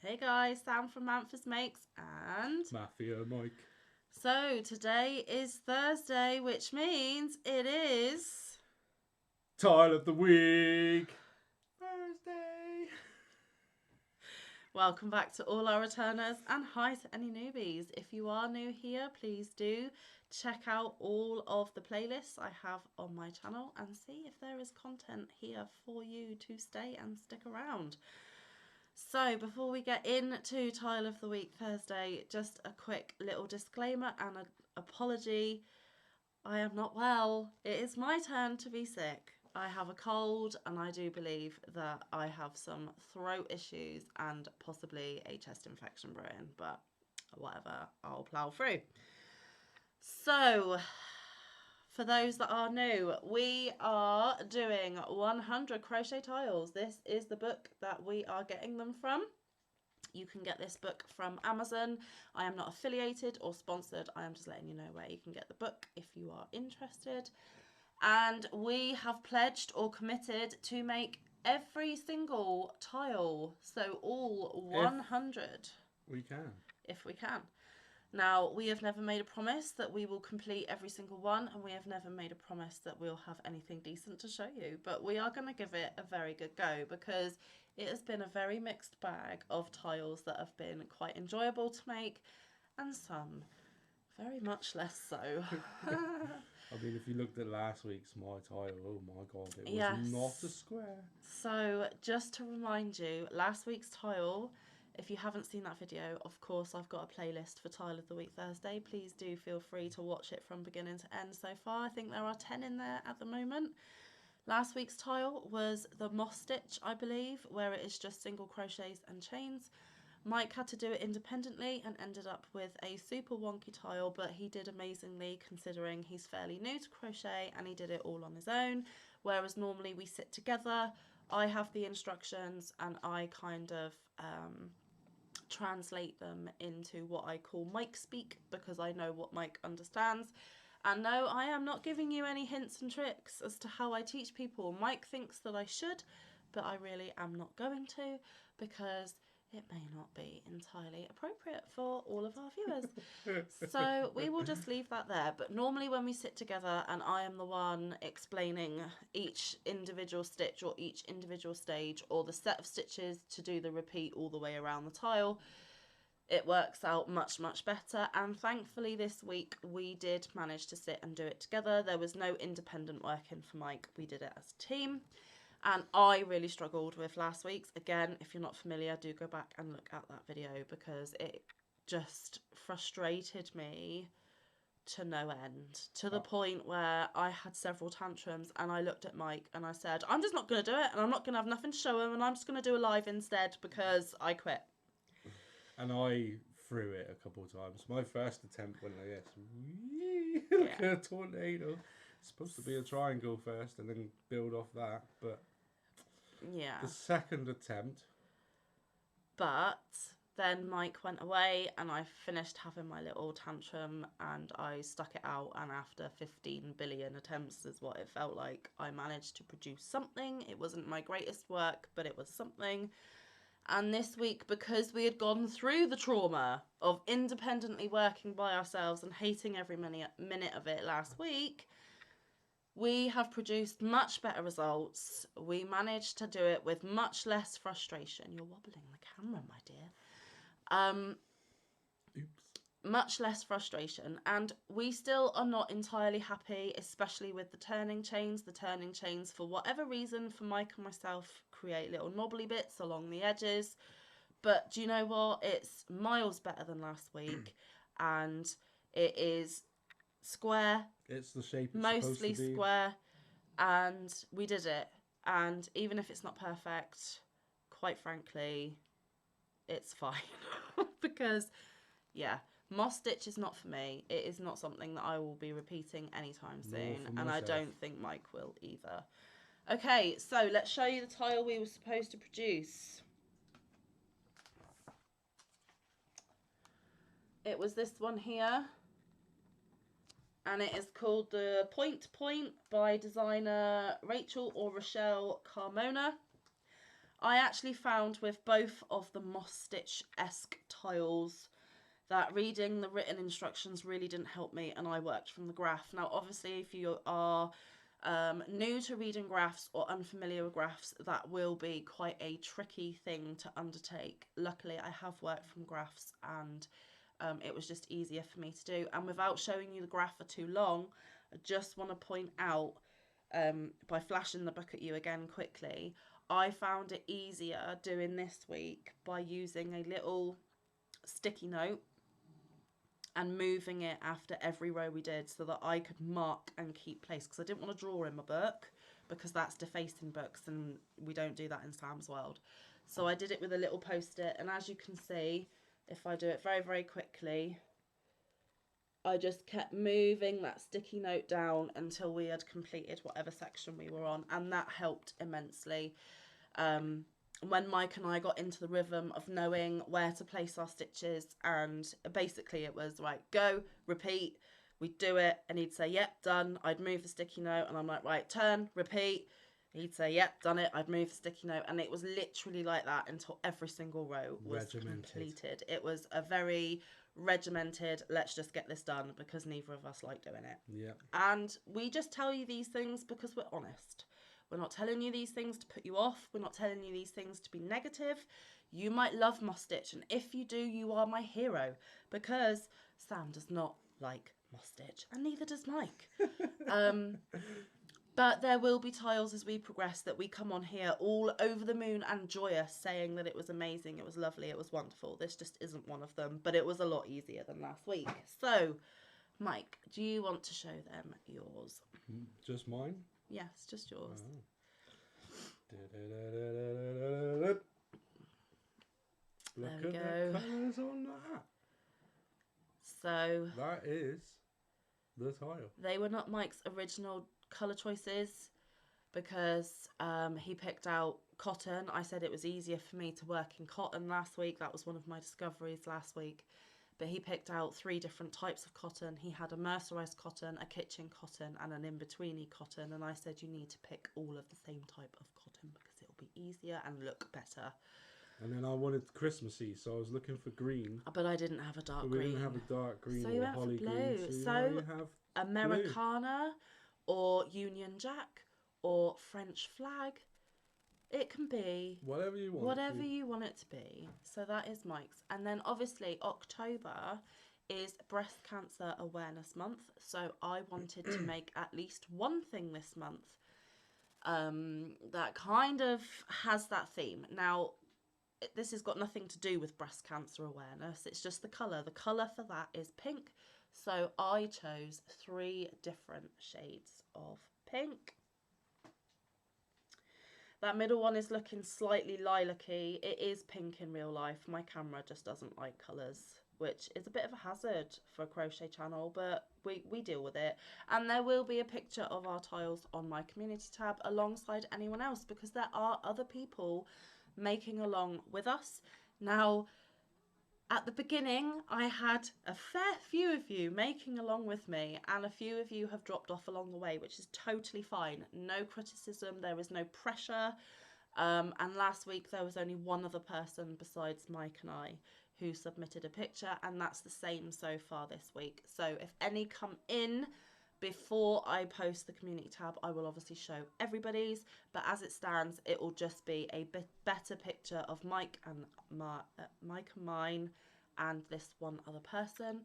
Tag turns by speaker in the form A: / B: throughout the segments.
A: Hey guys, Sam from Manfa's Makes and
B: Mafia Mike.
A: so today is Thursday, which means it is
B: Tile of the week. Thursday.
A: welcome back to all our returners and hi to any newbies. If you are new here, please do check out all of the playlists I have on my channel and see if there is content here for you to stay and stick around. So before we get into Tile of the Week Thursday, just a quick little disclaimer and an apology. I am not well. It is my turn to be sick. I have a cold and I do believe that I have some throat issues and possibly a chest infection brewing, but whatever, I'll plough through. So, for those that are new, we are doing 100 crochet tiles. This is the book that we are getting them from. You can get this book from Amazon. I am not affiliated or sponsored. I am just letting you know where you can get the book if you are interested. And we have pledged or committed to make every single tile. So all 100.
B: We can.
A: If we can. Now, we have never made a promise that we will complete every single one, and we have never made a promise that we'll have anything decent to show you. But we are going to give it a very good go because it has been a very mixed bag of tiles that have been quite enjoyable to make and some very much less so.
B: I mean, if you looked at last week's My Tile, oh my god, it was
A: Yes.
B: not a square.
A: So, just to remind you, last week's tile, if you haven't seen that video, of course, I've got a playlist for Tile of the Week Thursday. Please do feel free to watch it from beginning to end so far. I think there are 10 in there at the moment. Last week's tile was the moss stitch, I believe, where it is just single crochets and chains. Mike had to do it independently and ended up with a super wonky tile, but he did amazingly considering he's fairly new to crochet and he did it all on his own. Whereas normally we sit together, I have the instructions and I kind of translate them into what I call Mike speak because I know what Mike understands. And no, I am not giving you any hints and tricks as to how I teach people. Mike thinks that I should, but I really am not going to because it may not be entirely appropriate for all of our viewers. So we will just leave that there. But normally when we sit together and I am the one explaining each individual stitch or each individual stage or the set of stitches to do the repeat all the way around the tile, it works out much, much better. And thankfully this week we did manage to sit and do it together. There was no independent working for Mike. We did it as a team. And I really struggled with last week's. Again, if you're not familiar, do go back and look at that video because it just frustrated me to no end, to the point where I had several tantrums and I looked at Mike and I said, I'm just not going to do it and I'm not going to have nothing to show him and I'm just going to do a live instead because I quit.
B: And I threw it a couple of times. My first attempt went like this. Like a tornado. It's supposed to be a triangle first and then build off that, but
A: yeah.
B: The second attempt.
A: But then Mike went away and I finished having my little tantrum and I stuck it out, and after 15 billion attempts is what it felt like, I managed to produce something. It wasn't my greatest work, but it was something. And this week, because we had gone through the trauma of independently working by ourselves and hating every minute of it last week, we have produced much better results. We managed to do it with much less frustration. You're wobbling the camera, my dear.
B: Oops.
A: Much less frustration, and we still are not entirely happy, especially with the turning chains. The turning chains, for whatever reason, for Mike and myself, create little knobbly bits along the edges. But do you know what? It's miles better than last week, and it is square.
B: It's the shape it's
A: mostly
B: supposed to be.
A: square, and we did it. And even if it's not perfect, quite frankly, it's fine. Because, yeah, moss stitch is not for me. It is not something that I will be repeating anytime soon, and I don't think Mike will either. Okay, so let's show you the tile we were supposed to produce. It was this one here, and it is called the Point by designer Rachel or Rochelle Carmona. I actually found with both of the moss stitch-esque tiles that reading the written instructions really didn't help me, and I worked from the graph. Now, obviously, if you are new to reading graphs or unfamiliar with graphs, that will be quite a tricky thing to undertake. Luckily, I have worked from graphs, and it was just easier for me to do. And without showing you the graph for too long, I just want to point out, by flashing the book at you again quickly, I found it easier doing this week by using a little sticky note and moving it after every row we did so that I could mark and keep place, because I didn't want to draw in my book because that's defacing books and we don't do that in Sam's World. So I did it with a little post-it, and as you can see, if I do it very, very quickly, I just kept moving that sticky note down until we had completed whatever section we were on, and that helped immensely. When Mike and I got into the rhythm of knowing where to place our stitches, and basically it was right, go, repeat, we'd do it, and he'd say, yep, done. I'd move the sticky note, and I'm like, right, turn, repeat. He'd say, yep, done it. I'd move the sticky note, and it was literally like that until every single row was completed. It was a very regimented, let's just get this done, because neither of us like doing it.
B: Yeah.
A: And we just tell you these things because we're honest. We're not telling you these things to put you off. We're not telling you these things to be negative. You might love moss stitch, and if you do, you are my hero, because Sam does not like moss stitch, and neither does Mike. But there will be tiles as we progress that we come on here all over the moon and joyous, saying that it was amazing, it was lovely, it was wonderful. This just isn't one of them, but it was a lot easier than last week. So, Mike, do you want to show them yours?
B: Just mine?
A: Yes, just yours.
B: Look
A: There we
B: at
A: go.
B: the colours on that.
A: So
B: that is the tile.
A: They were not Mike's original colour choices because he picked out cotton. I said it was easier for me to work in cotton last week. That was one of my discoveries last week. But he picked out 3 different types of cotton. He had a mercerised cotton, a kitchen cotton, and an in-betweeny cotton. And I said you need to pick all of the same type of cotton because it'll be easier and look better.
B: And then I wanted Christmassy, so I was looking for green.
A: But I didn't have a dark
B: But we
A: green.
B: didn't have a dark green
A: So
B: or
A: you went
B: holly
A: for blue.
B: green.
A: So
B: you have
A: Americana blue. Or Union Jack or French flag. It can be
B: whatever you want.
A: Whatever you want it to be. So that is Mike's. And then obviously October is Breast Cancer Awareness Month. So I wanted to make at least one thing this month that kind of has that theme. Now, this has got nothing to do with breast cancer awareness. It's just the colour. The colour for that is pink. So I chose 3 different shades of pink. That middle one is looking slightly lilac-y. It is pink in real life. My camera just doesn't like colours, which is a bit of a hazard for a crochet channel, but we deal with it. And there will be a picture of our tiles on my community tab alongside anyone else, because there are other people making along with us. Now, at the beginning, I had a fair few of you making along with me, and a few of you have dropped off along the way, which is totally fine. No criticism, there is no pressure. And last week there was only one other person besides Mike and I who submitted a picture, and that's the same so far this week. So if any come in before I post the community tab, I will obviously show everybody's, but as it stands, it will just be a bit better picture of Mike and mine and this one other person.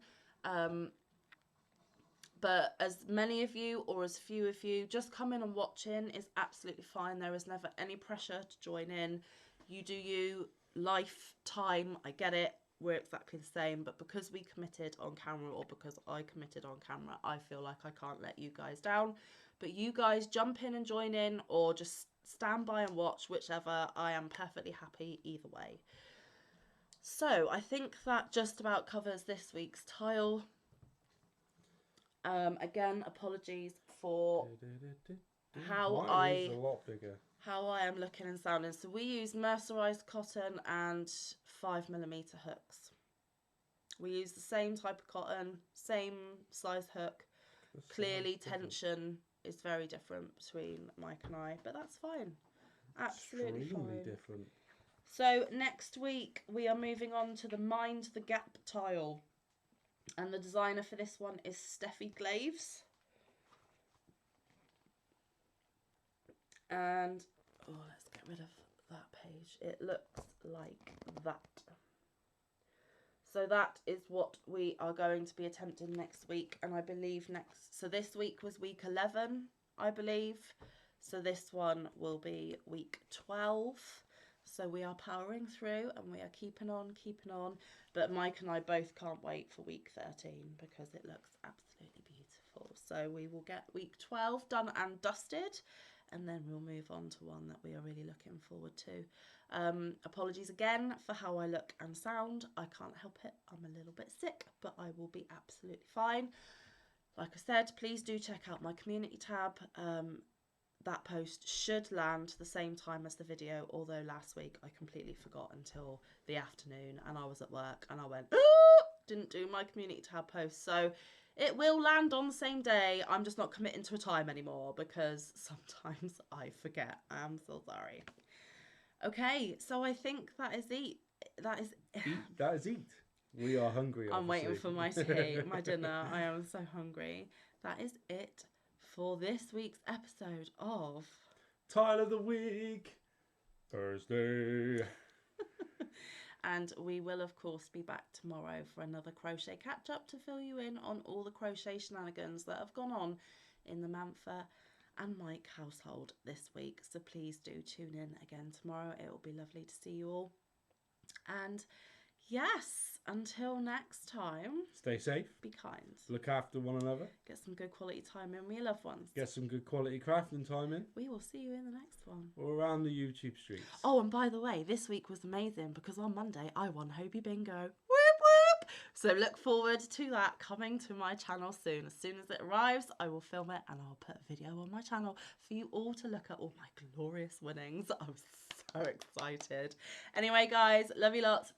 A: But as many of you or as few of you, just come in and watch in is absolutely fine. There is never any pressure to join in. You do you, life, time, I get it. We're exactly the same, but because we committed on camera, or because I committed on camera, I feel like I can't let you guys down. But you guys jump in and join in, or just stand by and watch, whichever. I am perfectly happy either way. So I think that just about covers this week's tile. Again, apologies for how
B: Mine is a lot bigger.
A: How I am looking and sounding. So we use mercerised cotton and 5mm hooks. We use the same type of cotton, same size hook. Clearly tension is very different between Mike and I, but that's fine. Absolutely
B: Extremely
A: fine.
B: different.
A: So next week we are moving on to the Mind the Gap tile. And the designer for this one is Steffi Glaves. And, oh, let's get rid of that page. It looks like that. So that is what we are going to be attempting next week. And I believe so this week was week 11, I believe. So this one will be week 12. So we are powering through and we are keeping on. But Mike and I both can't wait for week 13 because it looks absolutely beautiful. So we will get week 12 done and dusted, and then we'll move on to one that we are really looking forward to. Apologies again for how I look and sound. I can't help it. I'm a little bit sick, but I will be absolutely fine. Like I said, please do check out my community tab. That post should land the same time as the video, although last week I completely forgot until the afternoon and I was at work and I went, didn't do my community tab post. So it will land on the same day. I'm just not committing to a time anymore because sometimes I forget. I'm so sorry. Okay, so I think that is it. That is
B: eat. We are hungry,
A: I'm
B: obviously.
A: waiting for my tea, my dinner. I am so hungry. That is it for this week's episode of
B: Tile of the Week, Thursday.
A: And we will, of course, be back tomorrow for another crochet catch-up to fill you in on all the crochet shenanigans that have gone on in the Manfa and Mike household this week. So please do tune in again tomorrow. It will be lovely to see you all. And yes, until next time,
B: stay safe,
A: be kind,
B: look after one another,
A: get some good quality time in with your loved ones,
B: get some good quality crafting time in.
A: We will see you in the next one.
B: Or around the YouTube streets.
A: Oh, and by the way, this week was amazing because on Monday I won Hobie Bingo. Whoop whoop! So look forward to that coming to my channel soon. As soon as it arrives, I will film it and I'll put a video on my channel for you all to look at all my glorious winnings. I'm so excited. Anyway, guys, love you lots.